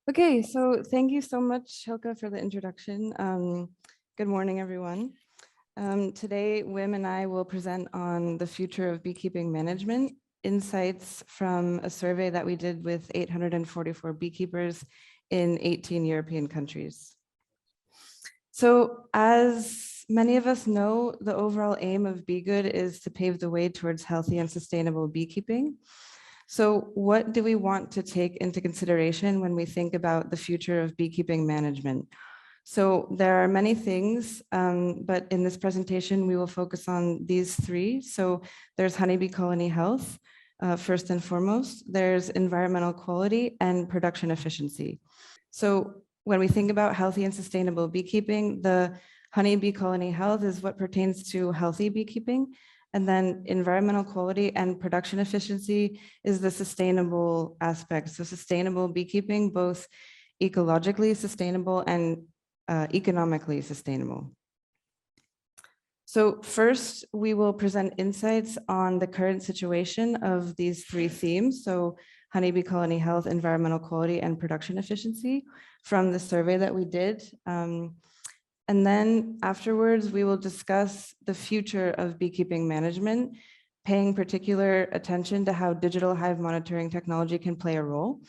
Okay, so thank you so much, Hilke, for the introduction. Good morning, everyone. Today, Wim and I will present on the future of beekeeping management, insights from a survey that we did with 844 beekeepers in 18 European countries. So as many of us know, the overall aim of Be Good is to pave the way towards healthy and sustainable beekeeping. So what do we want to take into consideration when we think about the future of beekeeping management? So there are many things, but in this presentation, we will focus on these three. So there's honeybee colony health, first and foremost. There's environmental quality and production efficiency. So when we think about healthy and sustainable beekeeping, the honeybee colony health is what pertains to healthy beekeeping. And then environmental quality and production efficiency is the sustainable aspect. So sustainable beekeeping, both ecologically sustainable and economically sustainable. So first, we will present insights on the current situation of these three themes. So honeybee colony health, environmental quality, and production efficiency from the survey that we did. And then afterwards, we will discuss the future of beekeeping management, paying particular attention to how digital hive monitoring technology can play a role.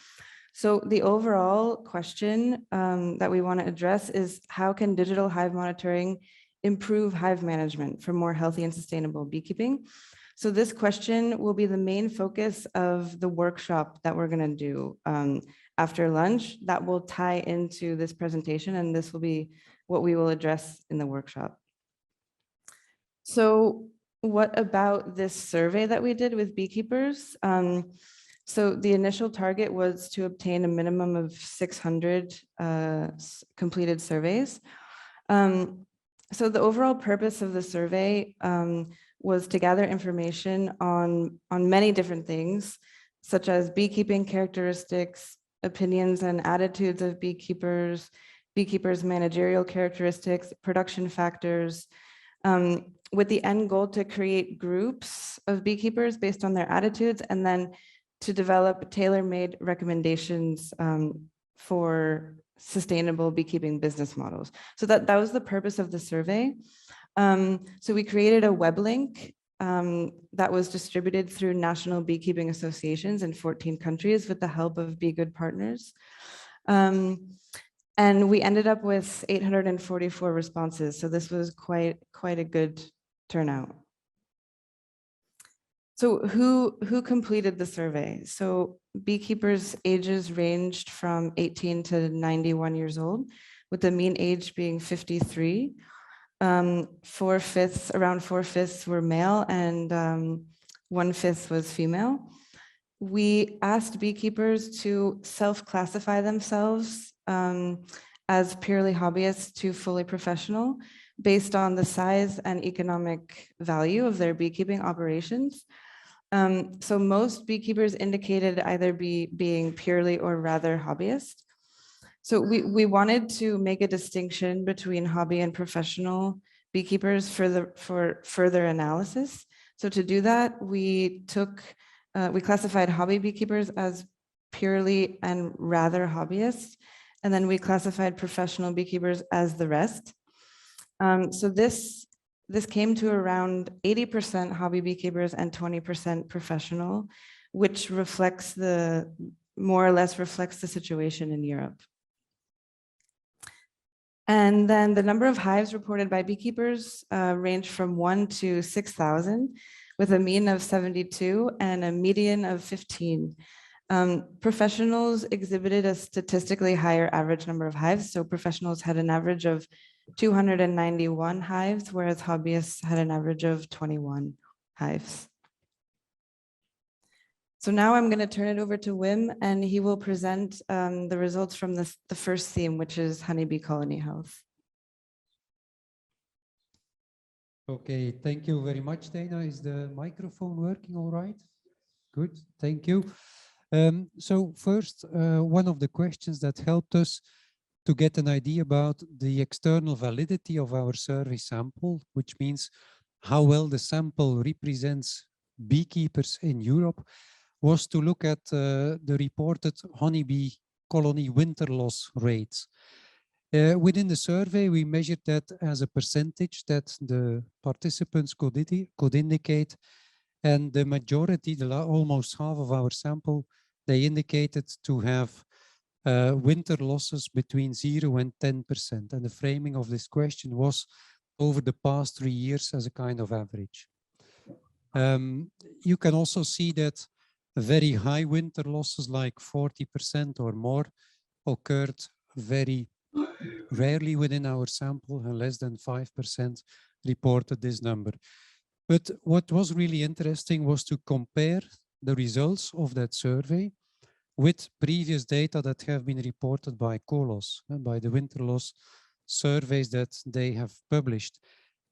So the overall question that we want to address is how can digital hive monitoring improve hive management for more healthy and sustainable beekeeping? So this question will be the main focus of the workshop that we're going to do after lunch that will tie into this presentation, and this will be what we will address in the workshop. So what about this survey that we did with beekeepers? So the initial target was to obtain a minimum of 600 completed surveys. So the overall purpose of the survey was to gather information on many different things, such as beekeeping characteristics, opinions and attitudes of beekeepers, beekeepers' managerial characteristics, production factors, with the end goal to create groups of beekeepers based on their attitudes, and then to develop tailor-made recommendations for sustainable beekeeping business models. So that was the purpose of the survey. So we created a web link that was distributed through national beekeeping associations in 14 countries with the help of Be Good partners. And we ended up with 844 responses. So this was quite a good turnout. So who completed the survey? So beekeepers' ages ranged from 18 to 91 years old, with the mean age being 53. Around 4/5 were male, and 1/5 was female. We asked beekeepers to self-classify themselves as purely hobbyists to fully professional based on the size and economic value of their beekeeping operations. So most beekeepers indicated either being purely or rather hobbyist. So we wanted to make a distinction between hobby and professional beekeepers for further analysis. So to do that, we classified hobby beekeepers as purely and rather hobbyists, and then we classified professional beekeepers as the rest. So this came to around 80% hobby beekeepers and 20% professional, which more or less reflects the situation in Europe. And then the number of hives reported by beekeepers ranged from 1 to 6,000, with a mean of 72 and a median of 15. Professionals exhibited a statistically higher average number of hives. So professionals had an average of 291 hives, whereas hobbyists had an average of 21 hives. So now I'm going to turn it over to Wim, and he will present the results from the first theme, which is honeybee colony health. Okay, thank you very much, Dana. Is the microphone working all right? Good, thank you. So first, one of the questions that helped us to get an idea about the external validity of our survey sample, which means how well the sample represents beekeepers in Europe, was to look at the reported honeybee colony winter loss rates. Within the survey, we measured that as a percentage that the participants could indicate, and the majority, almost half of our sample, they indicated to have winter losses between 0 and 10%. And the framing of this question was over the past 3 years as a kind of average. You can also see that very high winter losses, like 40% or more, occurred very rarely within our sample, and less than 5% reported this number. But what was really interesting was to compare the results of that survey with previous data that have been reported by COLOS, by the winter loss surveys that they have published.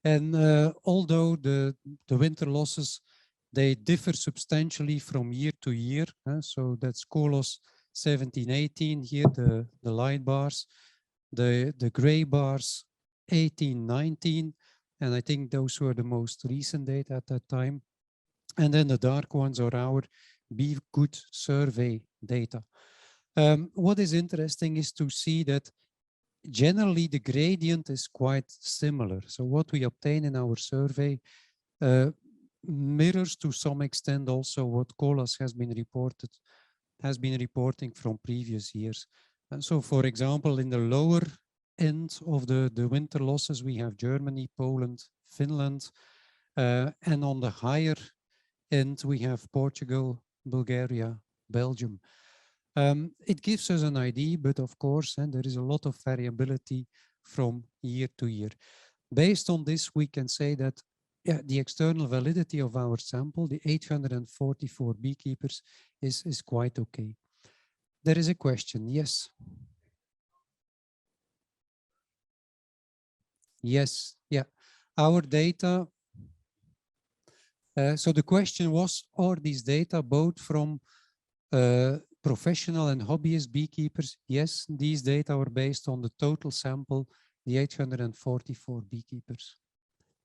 And although the winter losses, they differ substantially from year to year, so that's COLOS 17-18 here, the light bars, the gray bars 18-19, and I think those were the most recent data at that time. And then the dark ones are our Be Good survey data. What is interesting is to see that generally the gradient is quite similar. So what we obtain in our survey mirrors to some extent also what COLOS has been reporting from previous years. And so, for example, in the lower end of the winter losses, we have Germany, Poland, Finland, and on the higher end, we have Portugal, Bulgaria, Belgium. It gives us an idea, but of course, and there is a lot of variability from year to year. Based on this, we can say that the external validity of our sample, the 844 beekeepers, is quite okay. There is a question, yes. Yes, yeah. Our data, so the question was, are these data both from professional and hobbyist beekeepers? Yes, these data are based on the total sample, the 844 beekeepers.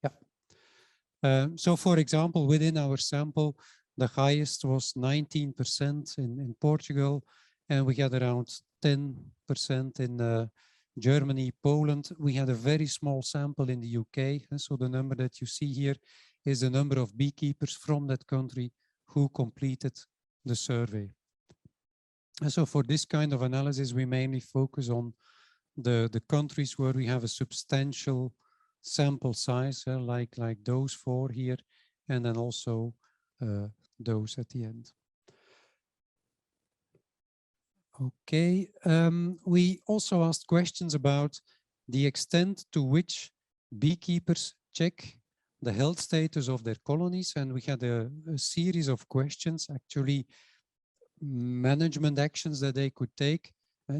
Yeah. So for example, within our sample, the highest was 19% in Portugal, and we had around 10% in Germany, Poland. We had a very small sample in the UK, and so the number that you see here is the number of beekeepers from that country who completed the survey. And so for this kind of analysis, we mainly focus on the countries where we have a substantial sample size, like those 4 here, and then also those at the end. Okay, we also asked questions about the extent to which beekeepers check the health status of their colonies, and we had a series of questions, actually management actions that they could take,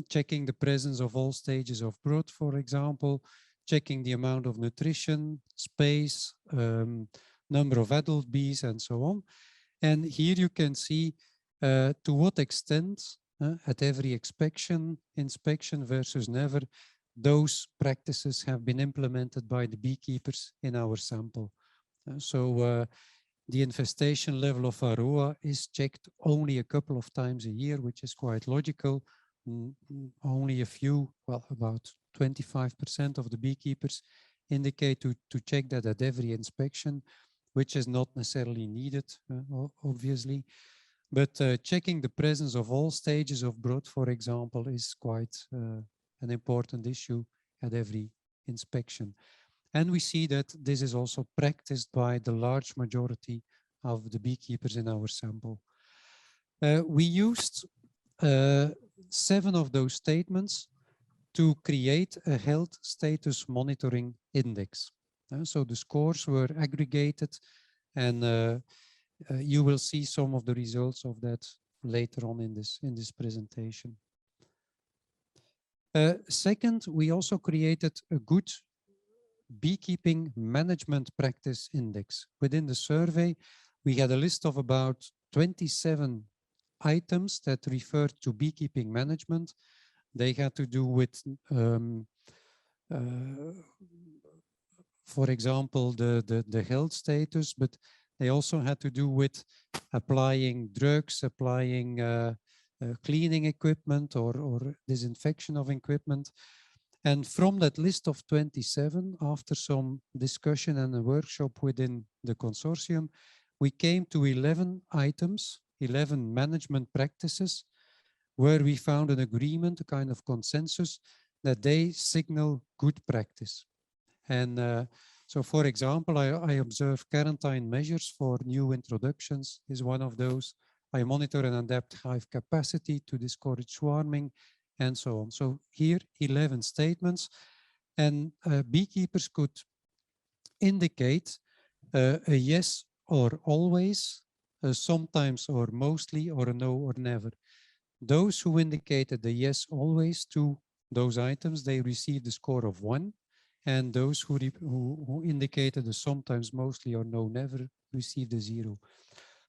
checking the presence of all stages of growth, for example, checking the amount of nutrition, space, number of adult bees, and so on. And here you can see to what extent at every inspection versus never, those practices have been implemented by the beekeepers in our sample. So the infestation level of Varroa is checked only a couple of times a year, which is quite logical. Only a few, well, about 25% of the beekeepers indicate to check that at every inspection, which is not necessarily needed, obviously. But checking the presence of all stages of growth, for example, is quite an important issue at every inspection. And we see that this is also practiced by the large majority of the beekeepers in our sample. We used 7 of those statements to create a health status monitoring index. So the scores were aggregated, and you will see some of the results of that later on in this presentation. Second, we also created a good beekeeping management practice index. Within the survey, we had a list of about 27 items that referred to beekeeping management. They had to do with, for example, the health status, but they also had to do with applying drugs, applying cleaning equipment or disinfection of equipment. And from that list of 27, after some discussion and a workshop within the consortium, we came to 11 items, 11 management practices, where we found an agreement, a kind of consensus, that they signal good practice. And so, for example, I observe quarantine measures for new introductions is one of those. I monitor and adapt hive capacity to discourage swarming, and so on. So here, 11 statements, and beekeepers could indicate a yes or always, sometimes or mostly, or a no or never. Those who indicated the yes always to those items, they received a score of 1. And those who indicated the sometimes, mostly, or no, never received a 0.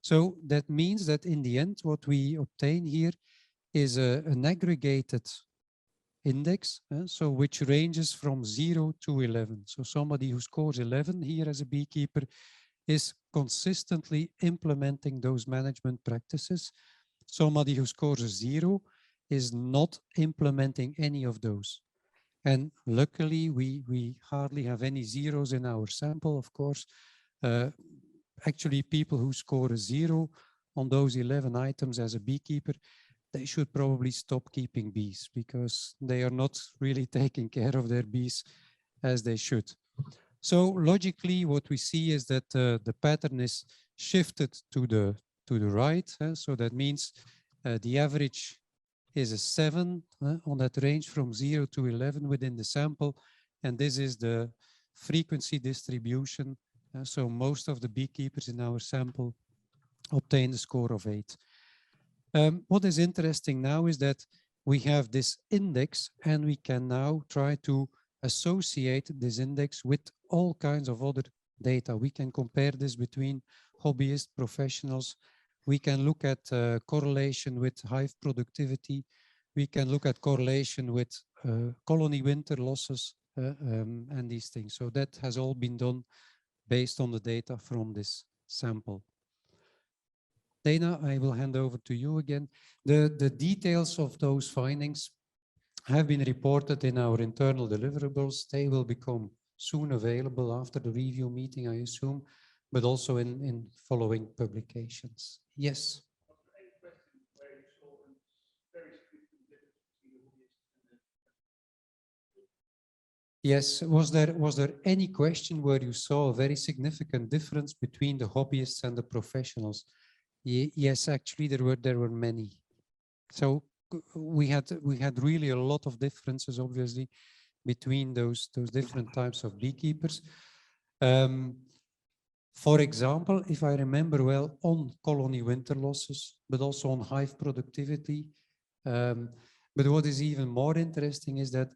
So that means that in the end, what we obtain here is an aggregated index, so which ranges from 0 to 11. So somebody who scores 11 here as a beekeeper is consistently implementing those management practices. Somebody who scores a 0 is not implementing any of those. And luckily, we hardly have any zeros in our sample, of course. Actually, people who score a 0 on those 11 items as a beekeeper, they should probably stop keeping bees, because they are not really taking care of their bees as they should. So logically, what we see is that the pattern is shifted to the right. So that means the average is a 7 on that range from 0 to 11 within the sample. And this is the frequency distribution. So most of the beekeepers in our sample obtain a score of 8. What is interesting now is that we have this index, and we can now try to associate this index with all kinds of other data. We can compare this between hobbyist professionals. We can look at correlation with hive productivity. We can look at correlation with colony winter losses and these things. So that has all been done based on the data from this sample. Dana, I will hand over to you again. The details of those findings have been reported in our internal deliverables. They will become soon available after the review meeting, I assume, but also in following publications. Yes. Yes, was there any question where you saw a very significant difference between the hobbyists and the professionals? Yes, actually there were many. So we had really a lot of differences, obviously, between those different types of beekeepers. For example, if I remember well, on colony winter losses, but also on hive productivity. But what is even more interesting is that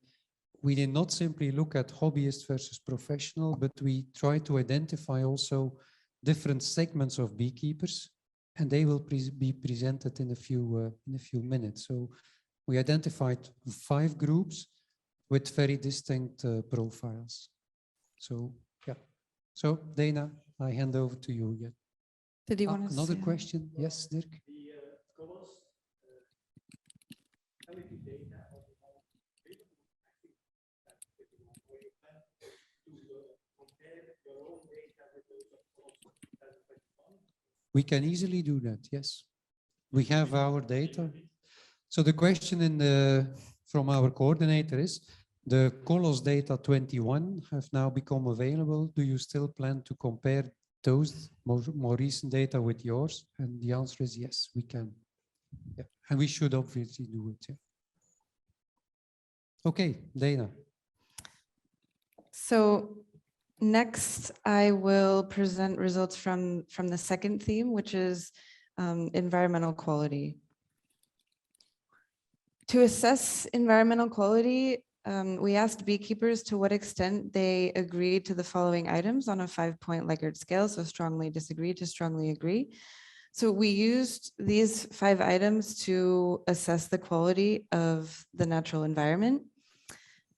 we did not simply look at hobbyist versus professional, but we tried to identify also different segments of beekeepers, and they will be presented in a few minutes. So we identified 5 groups with very distinct profiles. So yeah. So Dana, I hand over to you again. Did you want to another say question? Yes, Dirk. We can easily do that, yes. We have our data. So the question from our coordinator is, the Colos data 21 have now become available. Do you still plan to compare those more recent data with yours? And the answer is yes, we can. Yeah. And we should obviously do it. Yeah. Okay, Dana. So next, I will present results from the second theme, which is environmental quality. To assess environmental quality, we asked beekeepers to what extent they agreed to the following items on a 5-point Likert scale, so strongly disagree to strongly agree. So we used these 5 items to assess the quality of the natural environment.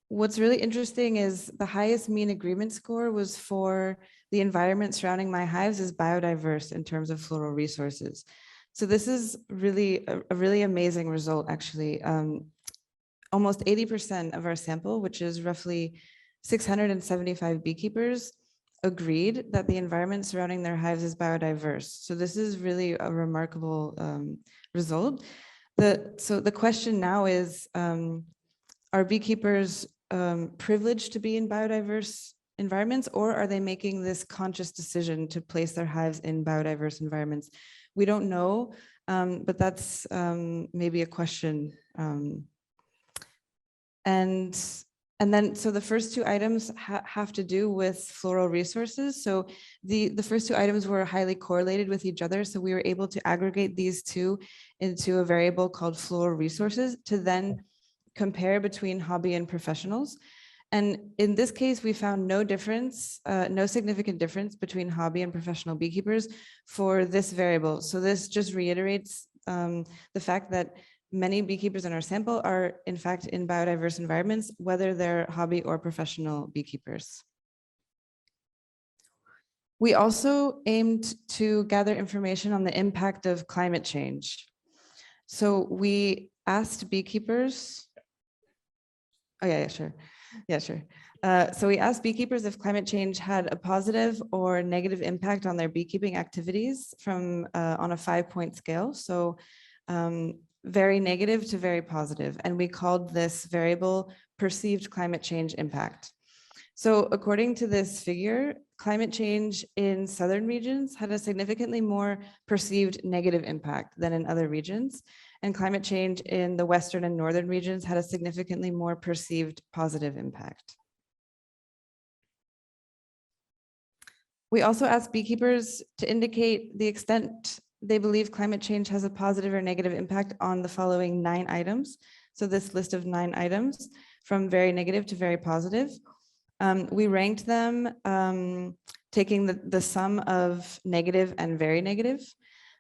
What's really interesting is the highest mean agreement score was for the environment surrounding my hives is biodiverse in terms of floral resources. So this is really a really amazing result, actually. Almost 80% of our sample, which is roughly 675 beekeepers, agreed that the environment surrounding their hives is biodiverse. So this is really a remarkable result. So the question now is, are beekeepers privileged to be in biodiverse environments, or are they making this conscious decision to place their hives in biodiverse environments? We don't know, but that's maybe a question. And then, so the first two items have to do with floral resources. So the first two items were highly correlated with each other. So we were able to aggregate these two into a variable called floral resources to then compare between hobby and professionals. And in this case, we found no difference, no significant difference between hobby and professional beekeepers for this variable. So this just reiterates the fact that many beekeepers in our sample are in fact in biodiverse environments, whether they're hobby or professional beekeepers. We also aimed to gather information on the impact of climate change. So we asked beekeepers, oh yeah, sure. Yeah, sure. So we asked beekeepers if climate change had a positive or negative impact on their beekeeping activities from on a 5-point scale. So very negative to very positive. And we called this variable perceived climate change impact. So according to this figure, climate change in southern regions had a significantly more perceived negative impact than in other regions. And climate change in the western and northern regions had a significantly more perceived positive impact. We also asked beekeepers to indicate the extent they believe climate change has a positive or negative impact on the following 9 items. So this list of 9 items from very negative to very positive. We ranked them taking the sum of negative and very negative.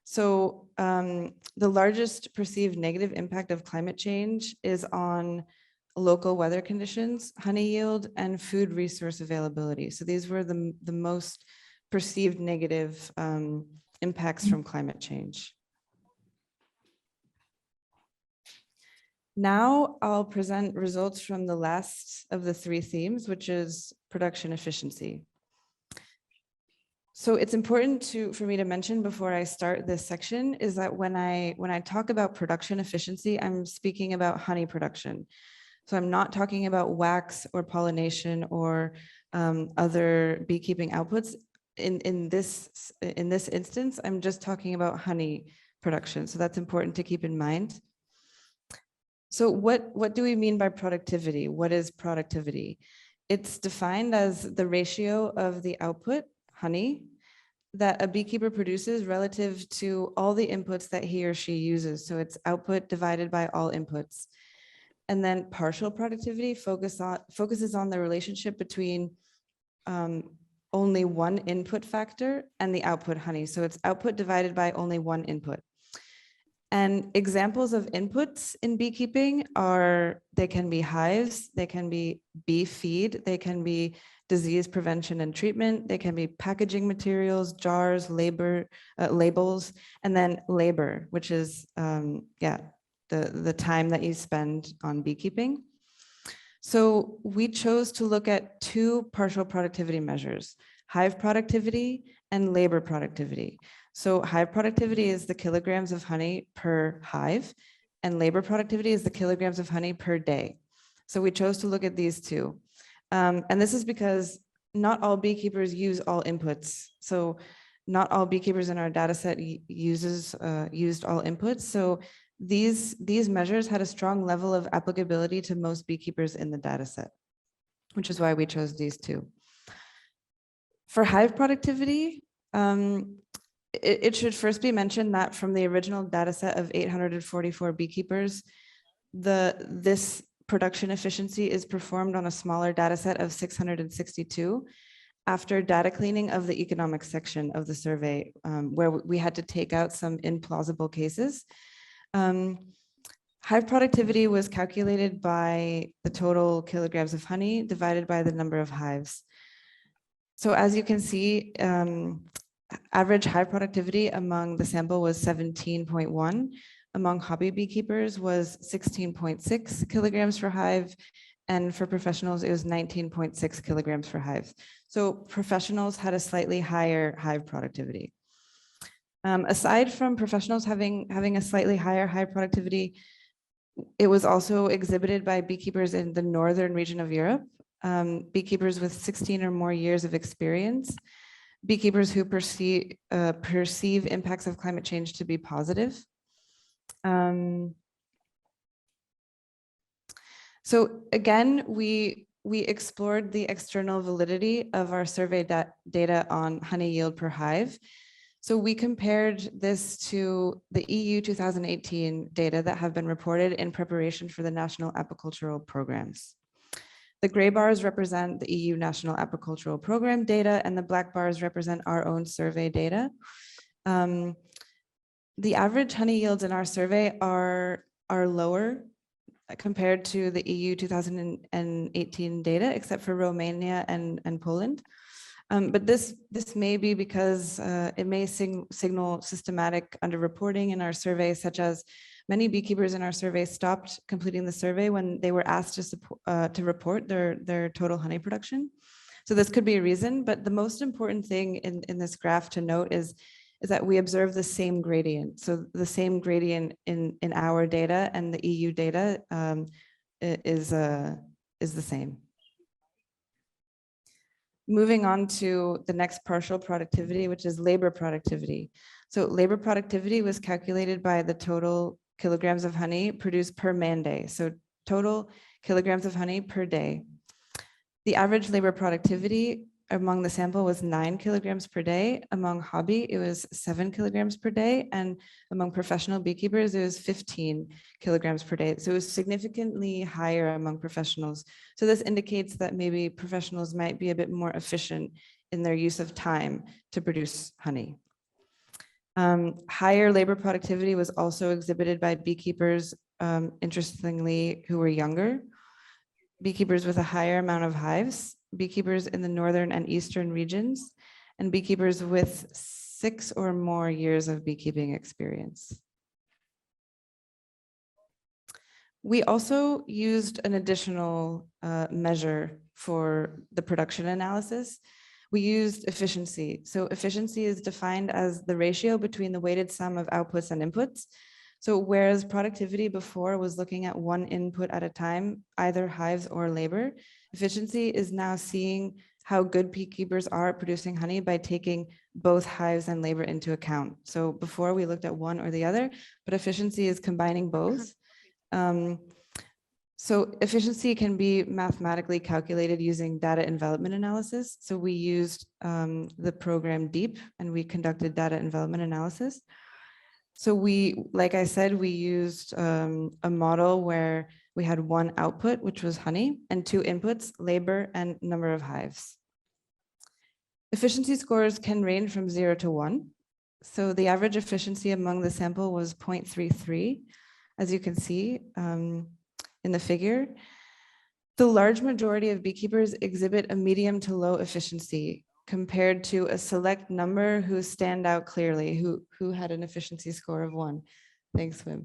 So the largest perceived negative impact of climate change is on local weather conditions, honey yield, and food resource availability. So these were the most perceived negative impacts from climate change. Now I'll present results from the last of the 3 themes, which is production efficiency. So it's important for me to mention before I start this section is that when I talk about production efficiency, I'm speaking about honey production. So I'm not talking about wax or pollination or other beekeeping outputs. In this instance, I'm just talking about honey production. So that's important to keep in mind. So what do we mean by productivity? What is productivity? It's defined as the ratio of the output, honey, that a beekeeper produces relative to all the inputs that he or she uses. So it's output divided by all inputs. And then partial productivity focuses on the relationship between only one input factor and the output honey. So it's output divided by only one input. And examples of inputs in beekeeping are, they can be hives, they can be bee feed, they can be disease prevention and treatment, they can be packaging materials, jars, labels, and then labor, which is, the time that you spend on beekeeping. So we chose to look at 2 partial productivity measures, hive productivity and labor productivity. So hive productivity is the kilograms of honey per hive, and labor productivity is the kilograms of honey per day. So we chose to look at these 2. And this is because not all beekeepers use all inputs. So not all beekeepers in our data set used all inputs. So these measures had a strong level of applicability to most beekeepers in the data set, which is why we chose these 2. For hive productivity, it should first be mentioned that from the original data set of 844 beekeepers, this production efficiency is performed on a smaller data set of 662 after data cleaning of the economic section of the survey, where we had to take out some implausible cases. Hive productivity was calculated by the total kilograms of honey divided by the number of hives. So as you can see, Average hive productivity among the sample was 17.1. Among hobby beekeepers was 16.6 kilograms per hive. And for professionals, it was 19.6 kilograms per hive. So professionals had a slightly higher hive productivity. Aside from professionals having a slightly higher hive productivity, it was also exhibited by beekeepers in the northern region of Europe, beekeepers with 16 or more years of experience, beekeepers who perceive impacts of climate change to be positive. So again, we explored the external validity of our survey data on honey yield per hive. So we compared this to the EU 2018 data that have been reported in preparation for the national apicultural programs. The gray bars represent the EU National Apicultural Program data, and the black bars represent our own survey data. The average honey yields in our survey are lower compared to the EU 2018 data, except for Romania and Poland. But this may be because it may signal systematic underreporting in our survey, such as many beekeepers in our survey stopped completing the survey when they were asked to report their total honey production. So this could be a reason, but the most important thing in this graph to note is that we observe the same gradient. So the same gradient in our data and the EU data is the same. Moving on to the next partial productivity, which is labor productivity. So labor productivity was calculated by the total kilograms of honey produced per man day. So total kilograms of honey per day. The average labor productivity among the sample was 9 kilograms per day. Among hobby, it was 7 kilograms per day. And among professional beekeepers, it was 15 kilograms per day. So it was significantly higher among professionals. So this indicates that maybe professionals might be a bit more efficient in their use of time to produce honey. Higher labor productivity was also exhibited by beekeepers, interestingly, who were younger. Beekeepers with a higher amount of hives, beekeepers in the northern and eastern regions, and beekeepers with 6 or more years of beekeeping experience. We also used an additional measure for the production analysis. We used efficiency. So efficiency is defined as the ratio between the weighted sum of outputs and inputs. So whereas productivity before was looking at one input at a time, either hives or labor, efficiency is now seeing how good beekeepers are at producing honey by taking both hives and labor into account. So before we looked at one or the other, but efficiency is combining both. So efficiency can be mathematically calculated using data envelopment analysis. So we used the program DEEP and we conducted data envelopment analysis. So like I said, we used a model where we had one output, which was honey, and 2 inputs, labor and number of hives. Efficiency scores can range from 0 to 1. So the average efficiency among the sample was 0.33, as you can see in the figure. The large majority of beekeepers exhibit a medium to low efficiency, compared to a select number who stand out clearly, who had an efficiency score of 1. Thanks, Wim.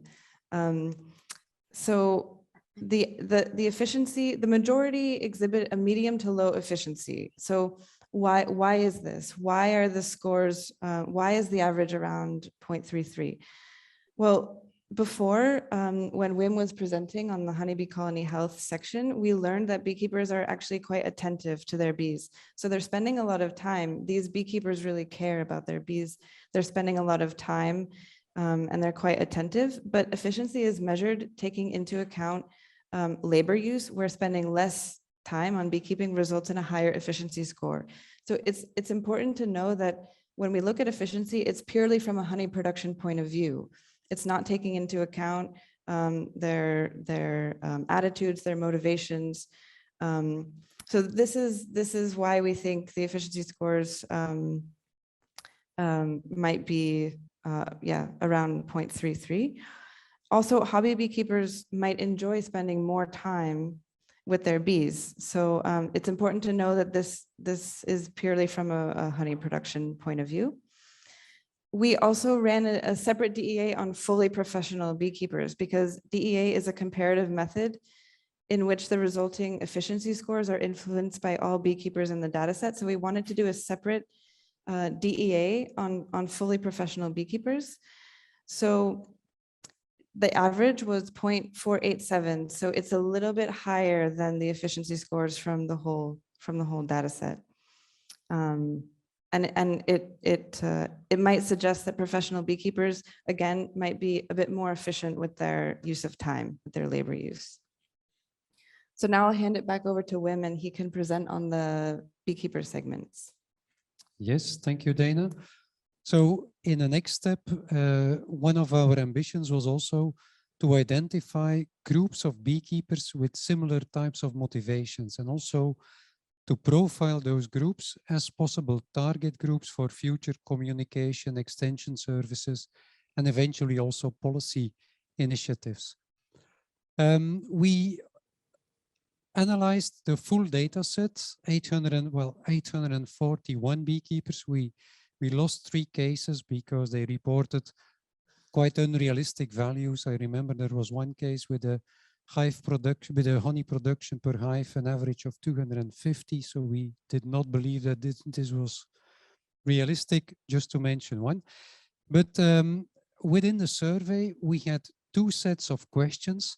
So the efficiency, the majority exhibit a medium to low efficiency. So why is this? Why are the scores, why is the average around 0.33? Well, before, when Wim was presenting on the honeybee colony health section, we learned that beekeepers are actually quite attentive to their bees. So they're spending a lot of time. These beekeepers really care about their bees. They're spending a lot of time and they're quite attentive, but efficiency is measured taking into account labor use, where spending less time on beekeeping results in a higher efficiency score. So it's important to know that when we look at efficiency, it's purely from a honey production point of view. It's not taking into account their attitudes, their motivations. So this is why we think the efficiency scores might be around 0.33. Also, hobby beekeepers might enjoy spending more time with their bees. So it's important to know that this is purely from a honey production point of view. We also ran a separate DEA on fully professional beekeepers because DEA is a comparative method in which the resulting efficiency scores are influenced by all beekeepers in the data set. So we wanted to do a separate DEA on fully professional beekeepers. So the average was 0.487. So it's a little bit higher than the efficiency scores from the whole data set. And it might suggest that professional beekeepers, again, might be a bit more efficient with their use of time, with their labor use. So now I'll hand it back over to Wim and he can present on the beekeeper segments. Yes, thank you, Dana. So in the next step, one of our ambitions was also to identify groups of beekeepers with similar types of motivations and also to profile those groups as possible target groups for future communication, extension services, and eventually also policy initiatives. We analyzed the full data set, 841 beekeepers. We lost 3 cases because they reported quite unrealistic values. I remember there was one case with a hive production, with a honey production per hive, an average of 250. So we did not believe that this was realistic, just to mention one. But within the survey, we had 2 sets of questions.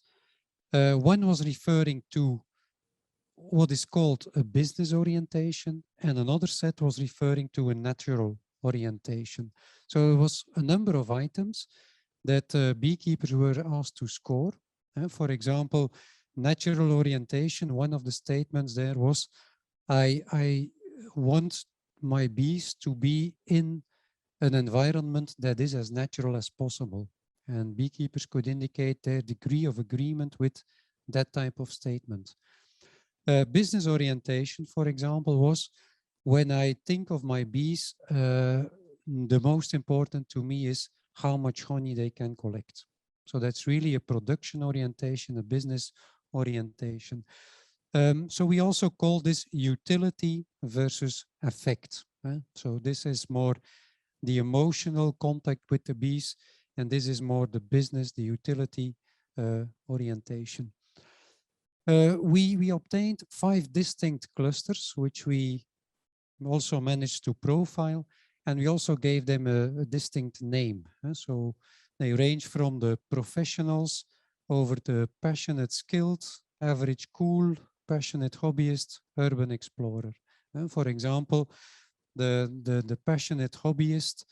One was referring to what is called a business orientation, and another set was referring to a natural orientation. So it was a number of items that beekeepers were asked to score. For example, natural orientation, one of the statements there was, I want my bees to be in an environment that is as natural as possible. And beekeepers could indicate their degree of agreement with that type of statement. Business orientation, for example, was when I think of my bees, the most important to me is how much honey they can collect. So that's really a production orientation, a business orientation. So we also call this utility versus affect. So this is more the emotional contact with the bees, and this is more the business, the utility orientation. We obtained 5 distinct clusters, which we also managed to profile, and we also gave them a distinct name. So they range from the professionals over the passionate, skilled, average, cool, passionate hobbyist, urban explorer. For example, the passionate hobbyist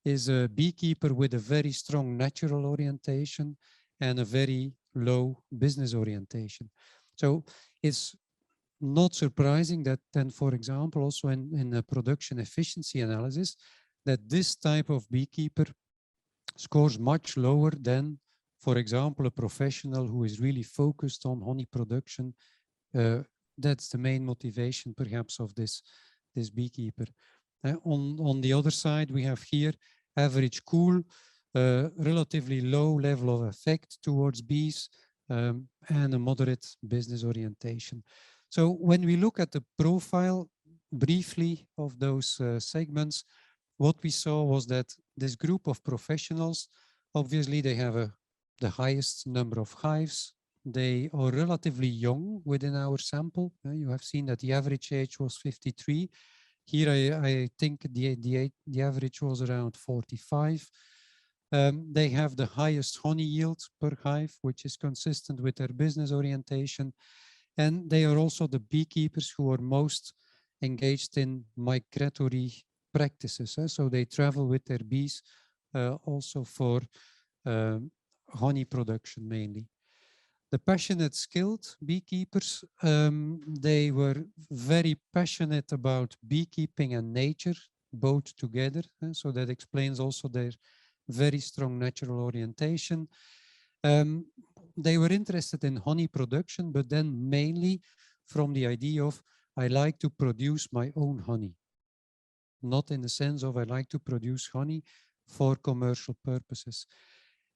is a beekeeper with a very strong natural orientation and a very low business orientation. So it's not surprising that then, for example, also in a production efficiency analysis, that this type of beekeeper scores much lower than, for example, a professional who is really focused on honey production. That's the main motivation, perhaps, of this beekeeper. On the other side, we have here average cool, relatively low level of affect towards bees, and a moderate business orientation. So when we look at the profile briefly of those segments, what we saw was that this group of professionals, obviously they have the highest number of hives. They are relatively young within our sample. You have seen that the average age was 53. Here I think the average was around 45. They have the highest honey yield per hive, which is consistent with their business orientation. And they are also the beekeepers who are most engaged in migratory practices. So they travel with their bees also for honey production mainly. The passionate, skilled beekeepers, they were very passionate about beekeeping and nature, both together. So that explains also their very strong natural orientation. They were interested in honey production, but then mainly from the idea of, I like to produce my own honey. Not in the sense of I like to produce honey for commercial purposes.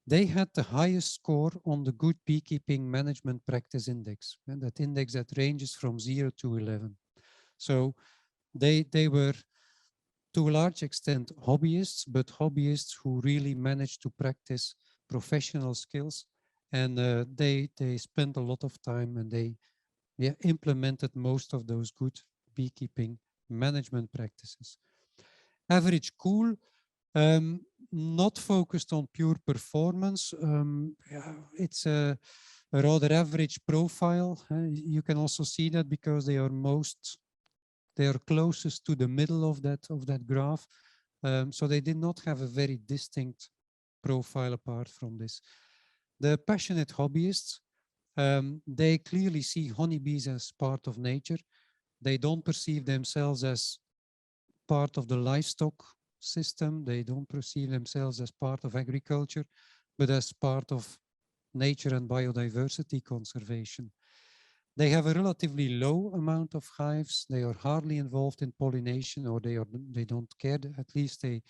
They had the highest score on the Good Beekeeping Management Practice Index, and that index that ranges from 0 to 11. So they were to a large extent hobbyists, but hobbyists who really manage to practice professional skills, and they spent a lot of time and they implemented most of those good beekeeping management practices. Average cool, not focused on pure performance. It's a rather average profile. You can also see that because they are closest to the middle of that graph. So they did not have a very distinct profile apart from this. The passionate hobbyists, they clearly see honeybees as part of nature. They don't perceive themselves as part of the livestock system. They don't perceive themselves as part of agriculture, but as part of nature and biodiversity conservation. They have a relatively low amount of hives. They are hardly involved in pollination, or they don't care. At least they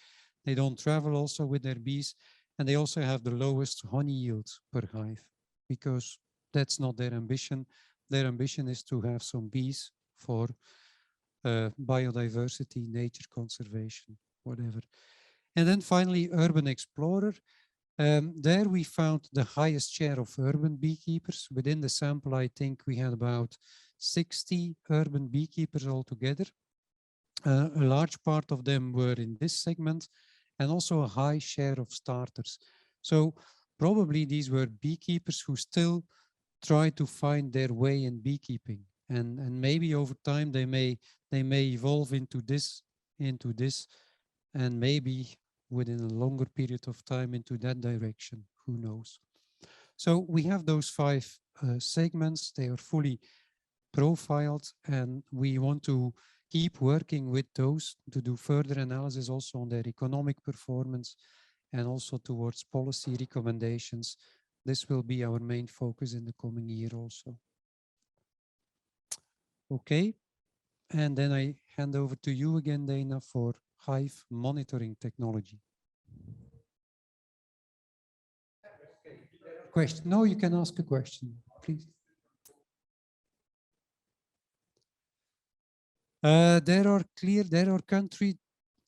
don't travel also with their bees. And they also have the lowest honey yield per hive, because that's not their ambition. Their ambition is to have some bees for biodiversity, nature conservation, whatever. And then finally, urban explorer. There we found the highest share of urban beekeepers. Within the sample, I think we had about 60 urban beekeepers altogether. A large part of them were in this segment, and also a high share of starters. So probably these were beekeepers who still try to find their way in beekeeping. And maybe over time they may evolve into this, and maybe within a longer period of time into that direction, who knows. So we have those 5 segments. They are fully profiled, and we want to keep working with those to do further analysis also on their economic performance and also towards policy recommendations. This will be our main focus in the coming year also. Okay, and then I hand over to you again, Dana, for hive monitoring technology. Question? No, you can ask a question, please. There are countries.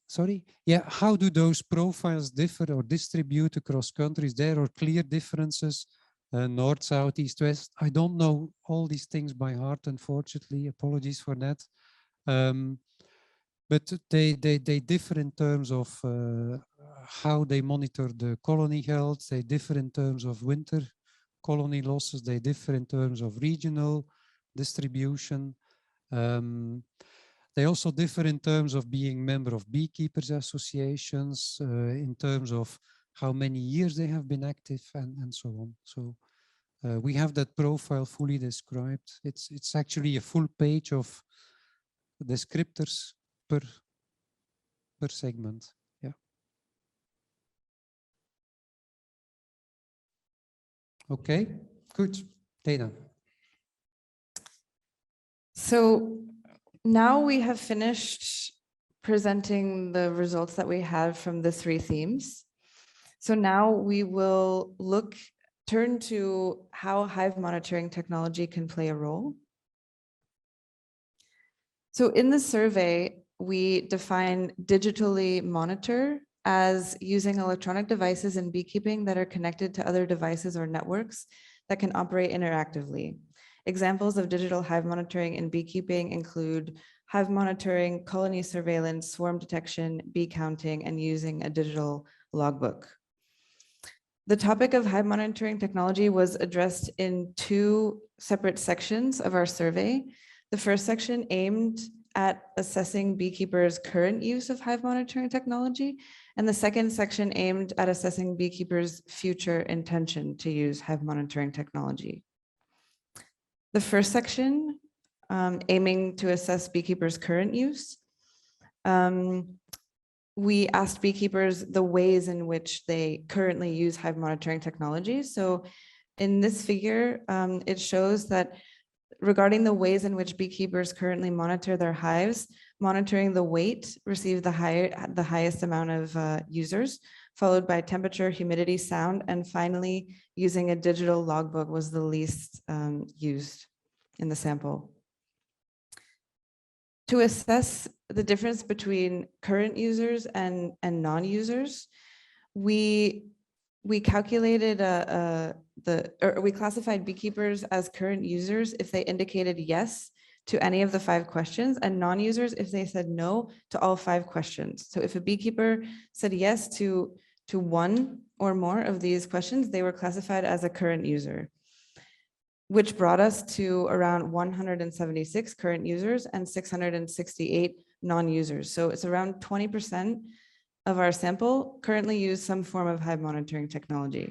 Sorry? Yeah, how do those profiles differ or distribute across countries? There are clear differences, north, south, east, west. I don't know all these things by heart, unfortunately. Apologies for that. But they differ in terms of how they monitor the colony health. They differ in terms of winter colony losses. They differ in terms of regional distribution. They also differ in terms of being member of beekeepers associations, in terms of how many years they have been active, and so on. So we have that profile fully described. It's actually a full page of descriptors per segment. Yeah. Okay, good. Dana. So now we have finished presenting the results that we have from the 3 themes. So now we will turn to how hive monitoring technology can play a role. So in the survey, we define digitally monitor as using electronic devices in beekeeping that are connected to other devices or networks that can operate interactively. Examples of digital hive monitoring in beekeeping include hive monitoring, colony surveillance, swarm detection, bee counting, and using a digital logbook. The topic of hive monitoring technology was addressed in 2 separate sections of our survey. The first section aimed at assessing beekeepers' current use of hive monitoring technology, and the second section aimed at assessing beekeepers' future intention to use hive monitoring technology. The first section, aiming to assess beekeepers' current use, we asked beekeepers the ways in which they currently use hive monitoring technology. So in this figure, it shows that regarding the ways in which beekeepers currently monitor their hives, monitoring the weight received the highest amount of users, followed by temperature, humidity, sound, and finally using a digital logbook was the least used in the sample. To assess the difference between current users and non-users, we calculated we classified beekeepers as current users if they indicated yes to any of the 5 questions, and non-users if they said no to all 5 questions. So if a beekeeper said yes to 1 or more of these questions, they were classified as a current user, which brought us to around 176 current users and 668 non-users. So it's around 20% of our sample currently use some form of hive monitoring technology.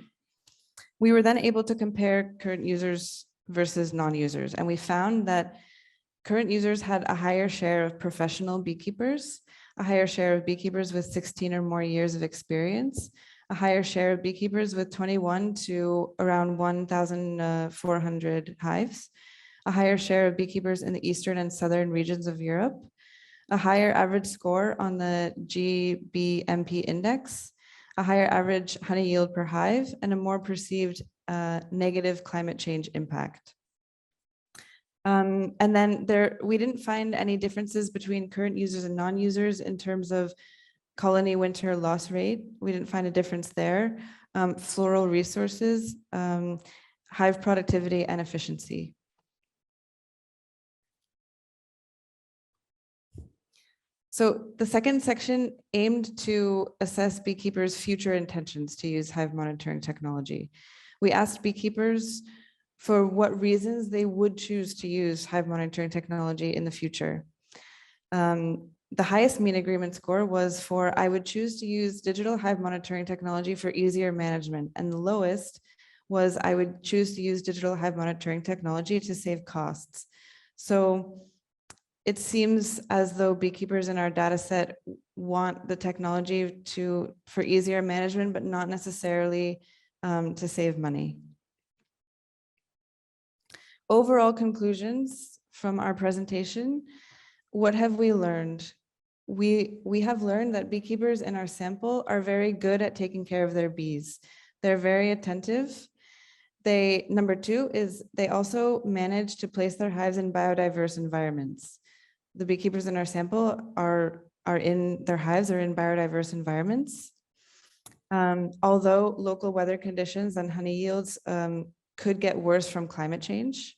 We were then able to compare current users versus non-users, and we found that current users had a higher share of professional beekeepers, a higher share of beekeepers with 16 or more years of experience, a higher share of beekeepers with 21 to around 1,400 hives, a higher share of beekeepers in the eastern and southern regions of Europe, a higher average score on the GBMP index, a higher average honey yield per hive, and a more perceived negative climate change impact. And then we didn't find any differences between current users and non-users in terms of colony winter loss rate. We didn't find a difference there. Floral resources, hive productivity, and efficiency. So the second section aimed to assess beekeepers' future intentions to use hive monitoring technology. We asked beekeepers for what reasons they would choose to use hive monitoring technology in the future. The highest mean agreement score was for, I would choose to use digital hive monitoring technology for easier management. And the lowest was, I would choose to use digital hive monitoring technology to save costs. So it seems as though beekeepers in our data set want the technology for easier management, but not necessarily to save money. Overall conclusions from our presentation, what have we learned? We have learned that beekeepers in our sample are very good at taking care of their bees. They're very attentive. Number 2 is they also manage to place their hives in biodiverse environments. The beekeepers in our sample are in their hives or in biodiverse environments. Although local weather conditions and honey yields could get worse from climate change.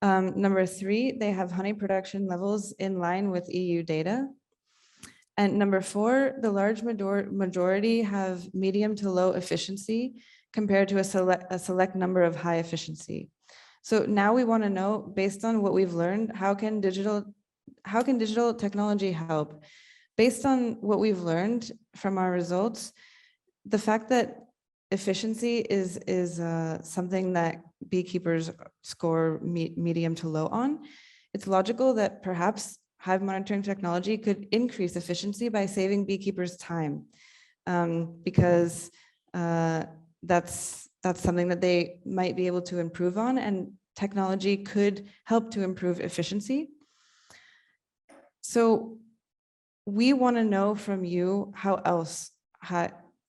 Number 3, they have honey production levels in line with EU data. And number 4, the large majority have medium to low efficiency compared to a select number of high efficiency. So now we want to know, based on what we've learned, how can digital technology help? Based on what we've learned from our results, the fact that efficiency is something that beekeepers score medium to low on, it's logical that perhaps hive monitoring technology could increase efficiency by saving beekeepers time, because that's something that they might be able to improve on, and technology could help to improve efficiency. So we want to know from you how else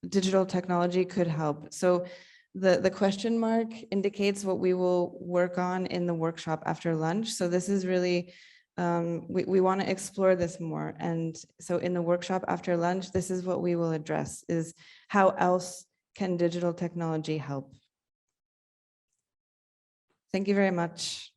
digital technology could help. So the question mark indicates what we will work on in the workshop after lunch. So this is really, we want to explore this more. And so in the workshop after lunch, this is what we will address, is how else can digital technology help? Thank you very much.